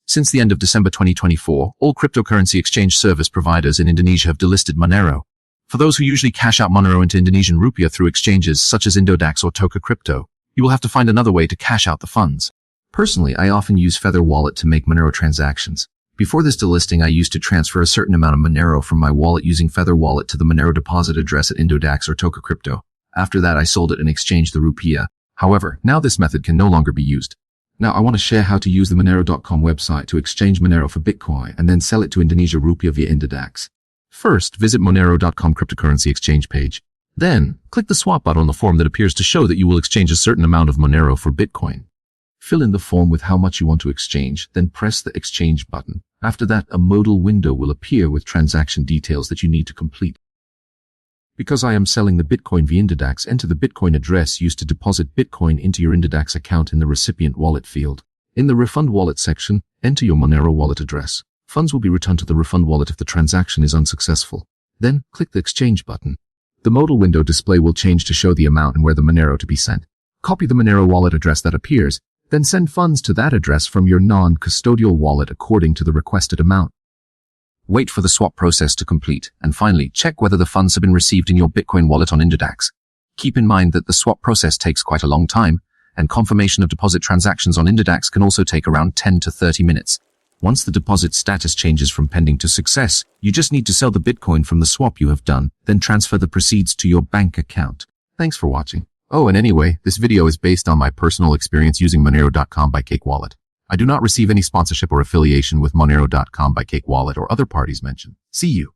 Since the end of December 2024, all cryptocurrency exchange service providers in Indonesia have delisted Monero. For those who usually cash out Monero into Indonesian Rupiah through exchanges such as Indodax or Toka Crypto, you will have to find another way to cash out the funds. Personally, I often use Feather Wallet to make Monero transactions. Before this delisting, I used to transfer a certain amount of Monero from my wallet using Feather Wallet to the Monero deposit address at Indodax or Toka Crypto. After that, I sold it and exchanged the Rupiah. However, now this method can no longer be used. Now I want to share how to use the Monero.com website to exchange Monero for Bitcoin and then sell it to Indonesia Rupiah via Indodax. First, visit Monero.com cryptocurrency exchange page. Then, click the swap button on the form that appears to show that you will exchange a certain amount of Monero for Bitcoin. Fill in the form with how much you want to exchange, then press the exchange button. After that, a modal window will appear with transaction details that you need to complete. Because I am selling the Bitcoin via Indodax, enter the Bitcoin address used to deposit Bitcoin into your Indodax account in the recipient wallet field. In the refund wallet section, enter your Monero wallet address. Funds will be returned to the refund wallet if the transaction is unsuccessful. Then, click the exchange button. The modal window display will change to show the amount and where the Monero to be sent. Copy the Monero wallet address that appears, then send funds to that address from your non-custodial wallet according to the requested amount. Wait for the swap process to complete, and finally, check whether the funds have been received in your Bitcoin wallet on Indodax. Keep in mind that the swap process takes quite a long time, and confirmation of deposit transactions on Indodax can also take around 10 to 30 minutes. Once the deposit status changes from pending to success, you just need to sell the Bitcoin from the swap you have done, then transfer the proceeds to your bank account. Thanks for watching. Oh, and anyway, this video is based on my personal experience using Monero.com by Cake Wallet. I do not receive any sponsorship or affiliation with Monero.com by Cake Wallet or other parties mentioned. See you.